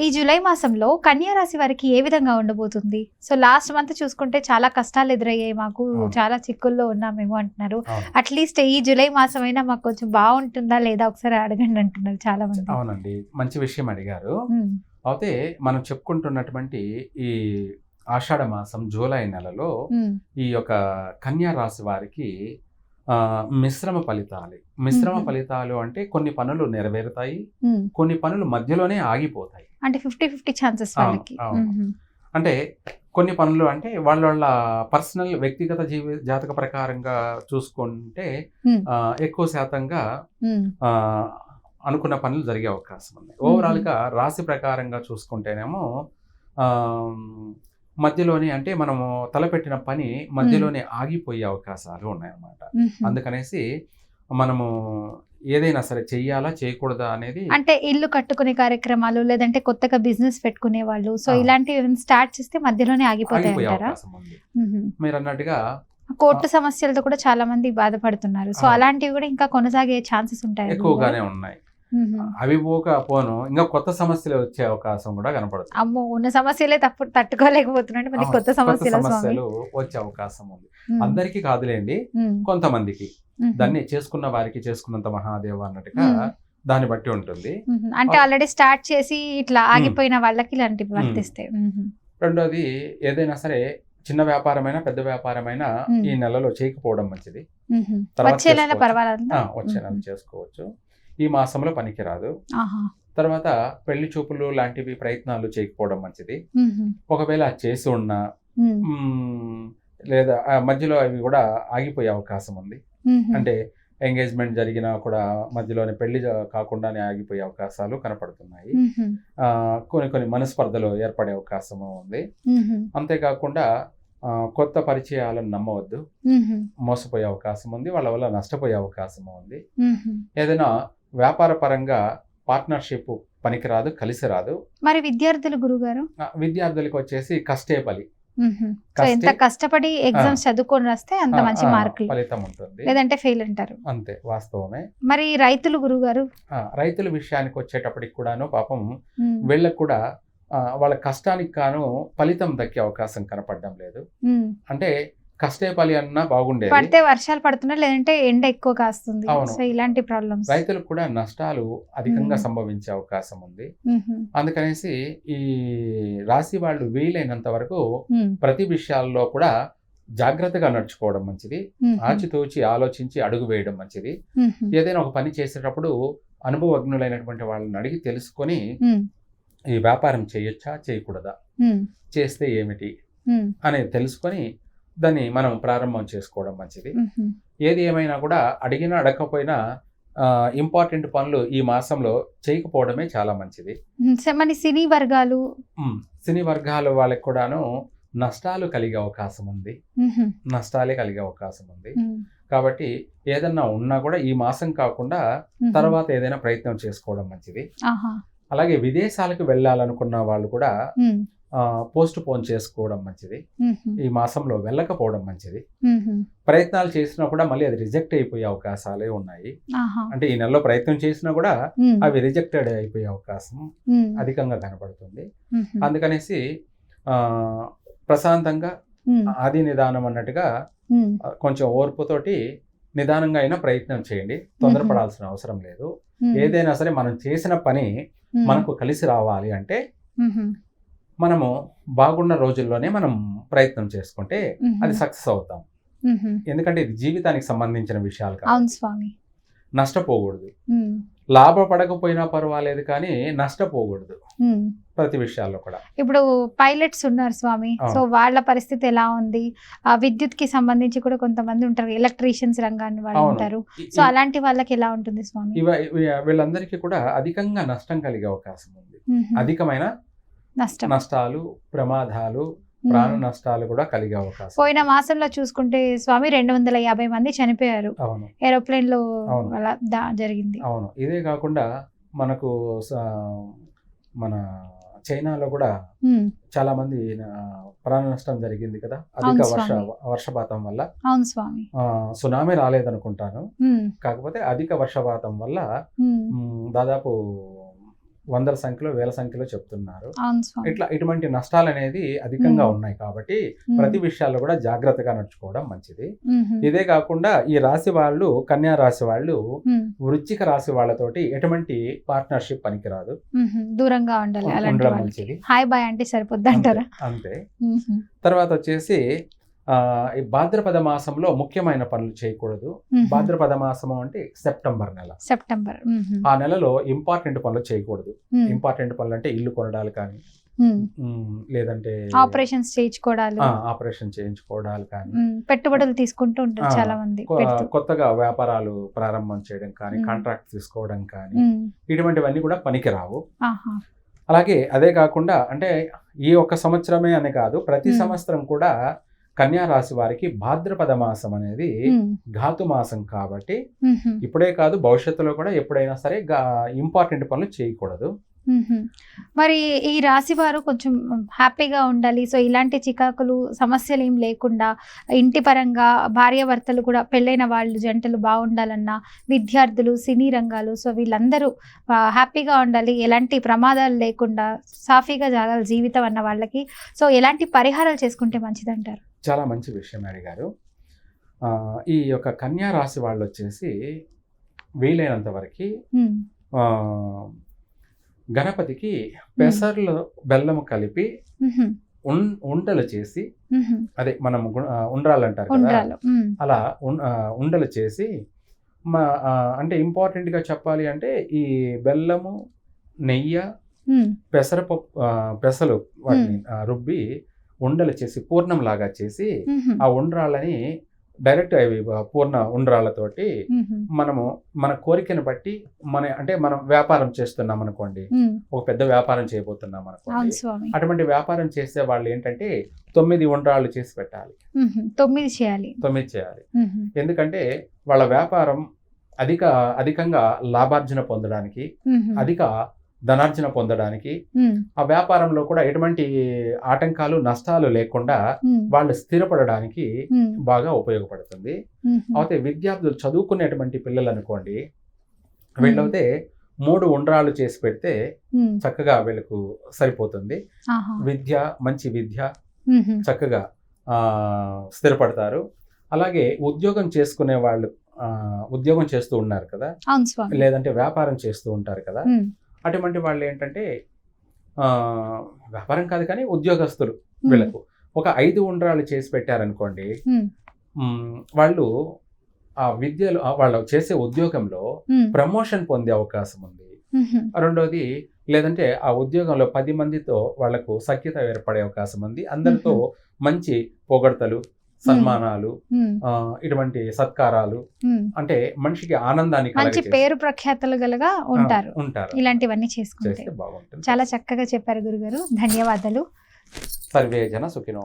ఈ జూలై మాసంలో కన్యా రాశి వారికి ఏ విధంగా ఉండబోతుంది? సో లాస్ట్ మంత్ చూసుకుంటే చాలా కష్టాలు ఎదురయ్యాయి మాకు, చాలా చిక్కుల్లో ఉన్నామేమో అంటున్నారు. అట్లీస్ట్ ఈ జూలై మాసం అయినా మాకు కొంచెం బాగుంటుందా లేదా ఒకసారి అడగండి అంటున్నారు చాలా మంది. అవునండి, మంచి విషయం అడిగారు. అయితే మనం చెప్పుకుంటున్నటువంటి ఈ ఆషాఢ మాసం జూలై నెలలో ఈ యొక్క కన్యా రాశి వారికి మిశ్రమ ఫలితాలు అంటే కొన్ని పనులు నెరవేరుతాయి, కొన్ని పనులు మధ్యలోనే ఆగిపోతాయి. అంటే 50-50 ఛాన్సెస్ వాళ్ళకి. అంటే కొన్ని పనులు అంటే వాళ్ళ పర్సనల్ వ్యక్తిగత జాతక ప్రకారంగా చూసుకుంటే ఎక్కువ శాతంగా అనుకున్న పనులు జరిగే అవకాశం ఉంది. ఓవరాల్ గా రాశి ప్రకారంగా చూసుకుంటేనేమో మధ్యలోనే అంటే మనము తలపెట్టిన పని మధ్యలోనే ఆగిపోయే అవకాశాలు ఉన్నాయన్నమాట. అందుకనేసి మనము ఏదైనా సరే చెయ్యాలా చేయకూడదా అనేది, అంటే ఇల్లు కట్టుకునే కార్యక్రమాలు లేదంటే కొత్తగా బిజినెస్ పెట్టుకునే వాళ్ళు, సో ఇలాంటివి స్టార్ట్ చేస్తే మధ్యలోనే ఆగిపోతాయి అవకాశం ఉంది. మీరు అన్నట్టుగా కోర్టు సమస్యలతో కూడా చాలా మంది బాధపడుతున్నారు. సో అలాంటివి కూడా ఇంకా కొనసాగే ఛాన్సెస్ ఉంటాయి, ఎక్కువగానే ఉన్నాయి. అవి పోను ఇంకా కొత్త సమస్యలు వచ్చే అవకాశం కూడా కనపడుతుంది. అమ్మో, ఉన్న సమస్యలే తట్టుకోలేకపోతున్నాడు, కొత్త సమస్యలు వచ్చే అవకాశం ఉంది. అందరికీ కాదులేండి, కొంతమందికి దాన్ని చేసుకున్న వారికి చేసుకున్నంత మహాదేవ అన్నట్టుగా దాన్ని బట్టి ఉంటుంది. అంటే ఆల్రెడీ స్టార్ట్ చేసి ఇట్లా ఆగిపోయిన వాళ్ళకి ఇలాంటివి వర్తిస్తాయి. రెండోది, ఏదైనా సరే చిన్న వ్యాపారమైనా పెద్ద వ్యాపారమైనా ఈ నెలలో చేయకపోవడం మంచిది. వచ్చే నెల పర్వాలేదు, వచ్చే నెల చేసుకోవచ్చు. ఈ మాసంలో పనికిరాదు. తర్వాత పెళ్లి చూపులు లాంటివి ప్రయత్నాలు చేయకపోవడం మంచిది. ఒకవేళ చేసి ఉన్నా లేదా మధ్యలో అవి కూడా ఆగిపోయే అవకాశం ఉంది. అంటే ఎంగేజ్మెంట్ జరిగినా కూడా మధ్యలోనే పెళ్లి కాకుండానే ఆగిపోయే అవకాశాలు కనపడుతున్నాయి. కొన్ని మనస్పర్ధలు ఏర్పడే అవకాశము ఉంది. అంతేకాకుండా కొత్త పరిచయాలను నమ్మవద్దు, మోసపోయే అవకాశం ఉంది, వాళ్ళ వల్ల నష్టపోయే అవకాశం ఉంది. ఏదైనా వ్యాపార పరంగా పార్ట్నర్షిప్ పనికిరాదు, కలిసి రాదు. మరి విద్యార్థులు గురుగారు, విద్యార్థులకు వచ్చేసి కష్టే బలి. ఎంత కష్టపడి ఎగ్జామ్స్ చదువుకొని రాస్తే అంత మంచి మార్కులు ఫలితం ఉంటుంది, లేదంటే ఫెయిల్ అంటారు. అంతే, వాస్తవమే. మరి రైతులు గురుగారు, రైతుల విషయానికి వచ్చేటప్పటికి కూడాను పాపం వీళ్ళకు కూడా వాళ్ళ కష్టానికి కాను ఫలితం దక్కే అవకాశం కనపడడం లేదు. అంటే కష్టే పలి అన్నా బాగుండేది, పడితే వర్షాలు పడుతున్నాయి లేదంటే ఎండ ఎక్కువ కాస్తుంది. సో ఇలాంటి ప్రాబ్లమ్స్ రైతులకు కూడా నష్టాలు అధికంగా సంభవించే అవకాశం ఉంది. అందుకనేసి ఈ రాశి వాళ్ళు వీలైనంత వరకు ప్రతి విషయాల్లో కూడా జాగ్రత్తగా నడుచుకోవడం మంచిది. ఆచితూచి ఆలోచించి అడుగు వేయడం మంచిది. ఏదైనా ఒక పని చేసేటప్పుడు అనుభవజ్ఞులైనటువంటి వాళ్ళని అడిగి తెలుసుకొని ఈ వ్యాపారం చేయొచ్చా చేయకూడదా, చేస్తే ఏమిటి అనేది తెలుసుకొని దాన్ని మనం ప్రారంభం చేసుకోవడం మంచిది. ఏది ఏమైనా కూడా అడిగినా అడగకపోయినా ఇంపార్టెంట్ పనులు ఈ మాసంలో చేయకపోవడమే చాలా మంచిది. సినీ వర్గాలు వాళ్ళకి కూడాను నష్టాలే కలిగే అవకాశం ఉంది. కాబట్టి ఏదన్నా ఉన్నా కూడా ఈ మాసం కాకుండా తర్వాత ఏదైనా ప్రయత్నం చేసుకోవడం మంచిది. అలాగే విదేశాలకు వెళ్ళాలనుకున్న వాళ్ళు కూడా పోస్ట్ పోన్ చేసుకోవడం మంచిది. ఈ మాసంలో వెళ్ళకపోవడం మంచిది. ప్రయత్నాలు చేసినా కూడా మళ్ళీ అది రిజెక్ట్ అయిపోయే అవకాశాలే ఉన్నాయి. అంటే ఈ నెలలో ప్రయత్నం చేసినా కూడా అవి రిజెక్టెడ్ అయిపోయే అవకాశం అధికంగా కనబడుతుంది. అందుకనేసి ప్రశాంతంగా ఆది నిదానం అన్నట్టుగా కొంచెం ఓర్పుతోటి నిదానంగా అయినా ప్రయత్నం చేయండి, తొందరపడాల్సిన అవసరం లేదు. ఏదైనా సరే మనం చేసిన పని మనకు కలిసి రావాలి అంటే మనము బాగున్న రోజుల్లోనే మనం ప్రయత్నం చేసుకుంటే అది సక్సెస్ అవుతాం. ఎందుకంటే ఇది జీవితానికి సంబంధించిన విషయాలు కాదు. నష్టపోకూడదు, లాభపడకపోయినా పర్వాలేదు కానీ నష్టపోకూడదు ప్రతి విషయాల్లో కూడా. ఇప్పుడు పైలట్స్ ఉన్నారు స్వామి, సో వాళ్ళ పరిస్థితి ఎలా ఉంది? విద్యుత్ కి సంబంధించి కూడా కొంతమంది ఉంటారు, ఎలక్ట్రీషియన్స్ రంగాన్ని వాళ్ళు ఉంటారు. సో అలాంటి వాళ్ళకి ఎలా ఉంటుంది స్వామి? వీళ్ళందరికీ కూడా అధికంగా నష్టం కలిగే అవకాశం ఉంది. అధికమైన నష్టాలు, ప్రమాదాలు, ప్రాణ నష్టాలు కూడా కలిగే అవకాశం. పోయిన మాసంలో చూసుకుంటే స్వామి 250 మంది చనిపోయారు ఏరోప్లేన్ లో జరిగింది. అవును, ఇదే కాకుండా మనకు మన చైనాలో కూడా చాలా మంది ప్రాణ నష్టం జరిగింది కదా, అధిక వర్షపాతం వల్ల. అవును స్వామి, సునామీ రాలేదనుకుంటాను, కాకపోతే అధిక వర్షపాతం వల్ల దాదాపు వందల సంఖ్యలో వేల సంఖ్యలో చెప్తున్నారు. అవును స్వామి. ఇటువంటి నష్టాలు అనేది అధికంగా మ్మ్. ఉన్నాయి కాబట్టి మ్మ్. ప్రతి విషయాల్లో కూడా జాగ్రత్తగా నడుచుకోవడం మంచిది. మ్మ్. ఇదే కాకుండా ఈ రాశి వాళ్ళు, కన్యా రాశి వాళ్ళు మ్మ్. వృశ్చిక రాశి వాళ్ళతోటి ఎటువంటి పార్ట్నర్షిప్ పనికిరాదు, మ్మ్. దూరంగా ఉండాలి అలాంటి ఉండడం వాళ్ళకి. మంచిది. హాయ్ బాయ్ అంటే సరిపోద్ది అంటారా? అంతే. మ్మ్. తర్వాత వచ్చేసి ఈ భాద్రపద మాసంలో ముఖ్యమైన పనులు చేయకూడదు. మ్మ్. భాద్రపద మాసము అంటే సెప్టెంబర్ నెల. సెప్టెంబర్. మ్మ్. ఆ నెలలో ఇంపార్టెంట్ పనులు చేయకూడదు. మ్మ్. ఇంపార్టెంట్ పనులు అంటే ఇల్లు కొనడాలు కానీ, మ్మ్. లేదంటే ఆపరేషన్స్ చేయించుకోవడాలు, ఆపరేషన్ చేయించుకోవడాలు కానీ, పెట్టుబడులు తీసుకుంటూ ఉంటారు ఆ, చాలా మంది పెడుతూ. కొత్తగా వ్యాపారాలు ప్రారంభం చేయడం కానీ, మ్మ్. కాంట్రాక్ట్ తీసుకోవడం కానీ, మ్మ్. ఇటువంటివన్నీ కూడా పనికిరావు. ఆహా. అలాగే అదే కాకుండా అంటే ఈ ఒక్క సంవత్సరమే అని కాదు, ప్రతి మ్మ్. సంవత్సరం కూడా కన్యా రాశి వారికి భాద్రపద మాసం అనేది మ్మ్. ఘాతు మాసం కాబట్టి మ్మ్. ఇప్పుడే కాదు భవిష్యత్తులో కూడా ఎప్పుడైనా సరే ఇంపార్టెంట్ పనులు చేయకూడదు. మ్మ్. మరి ఈ రాశి వారు కొంచెం హ్యాపీగా ఉండాలి, సో ఇలాంటి చికాకులు సమస్యలు ఏం లేకుండా ఇంటి పరంగా భార్యాభర్తలు కూడా పెళ్ళైన వాళ్ళు జంటలు బాగుండాలన్నా, విద్యార్థులు, సినీ రంగాలు, సో వీళ్ళందరూ హ్యాపీగా ఉండాలి, ఎలాంటి ప్రమాదాలు లేకుండా సాఫీగా జాగాలి జీవితం అన్న వాళ్ళకి సో ఎలాంటి పరిహారాలు చేసుకుంటే మంచిదంటారు? చాలా మంచి విషయం అడిగారు. ఈ యొక్క కన్యా రాశి వాళ్ళు వచ్చేసి వీలైనంత వరకు మ్మ్. గణపతికి పెసర్లు బెల్లము కలిపి మ్మ్. ఉండలు చేసి, మ్మ్. అదే మనం ఉండ్రాలు అంటారు కదా, ఉండ్రాలు. మ్మ్. అలా ఉండలు చేసి అంటే ఇంపార్టెంట్గా చెప్పాలి అంటే ఈ బెల్లము, నెయ్యి, మ్మ్. పెసలు వాటిని రుబ్బి ఉండలు చేసి పూర్ణం లాగా చేసి మ్మ్. ఆ ఉండ్రాళ్ళని డైరెక్ట్ అవి పూర్ణ ఉండ్రాళ్ళతోటి మ్మ్. మనము మన కోరికను బట్టి అంటే మనం వ్యాపారం చేస్తున్నాం అనుకోండి, మ్మ్. ఒక పెద్ద వ్యాపారం చేయబోతున్నాం అవును అనుకోండి, స్వామి. అటువంటి వ్యాపారం చేసే వాళ్ళు ఏంటంటే 9 ఉండ్రాళ్ళు చేసి పెట్టాలి, మ్మ్. 9 చేయాలి. 9 చేయాలి. మ్మ్. ఎందుకంటే వాళ్ళ వ్యాపారం అధికంగా లాభార్జన పొందడానికి, మ్మ్. అధిక ధనార్జన పొందడానికి, మ్మ్. ఆ వ్యాపారంలో కూడా ఎటువంటి ఆటంకాలు, నష్టాలు లేకుండా మ్మ్. వాళ్ళు స్థిరపడడానికి మ్మ్. బాగా ఉపయోగపడుతుంది. మ్మ్. అయితే విద్యార్థులు చదువుకునేటువంటి పిల్లలు అనుకోండి, వీళ్ళైతే 3 ఉండ్రాళ్ళు చేసి పెడితే మ్మ్. చక్కగా వీళ్ళకు సరిపోతుంది. ఆహా. మంచి విద్య మ్మ్. చక్కగా స్థిరపడతారు. అలాగే ఉద్యోగం చేసుకునే వాళ్ళు ఉద్యోగం చేస్తూ ఉన్నారు కదా, అవును స్వామి. లేదంటే వ్యాపారం చేస్తూ ఉంటారు కదా, మ్మ్. అటువంటి వాళ్ళు ఏంటంటే వ్యాపారం కాదు కానీ ఉద్యోగస్తులు, మ్మ్. వీళ్ళకు ఒక 5 ఉండ్రాళ్ళు చేసి పెట్టారనుకోండి, మ్మ్. వాళ్ళు ఆ విద్యలో వాళ్ళు చేసే ఉద్యోగంలో మ్మ్. ప్రమోషన్ పొందే అవకాశం ఉంది. మ్మ్. రెండోది లేదంటే ఆ ఉద్యోగంలో 10 మందితో వాళ్లకు సఖ్యత ఏర్పడే అవకాశం ఉంది. అందరితో మంచి పొగడ్తలు, సన్మానాలు, మ్మ్. ఇటువంటి సత్కారాలు, మ్మ్. అంటే మనిషికి ఆనందాన్ని మంచి కలగజేసే- పేరు ప్రఖ్యాతలుగా ఉంటారు ఉంటారు. ఇలాంటివన్నీ చేసుకుంటే. చేస్తే బాగుంటుంది. చాలా చక్కగా చెప్పారు గురుగారు, ధన్యవాదాలు. సర్వే జన సుఖినో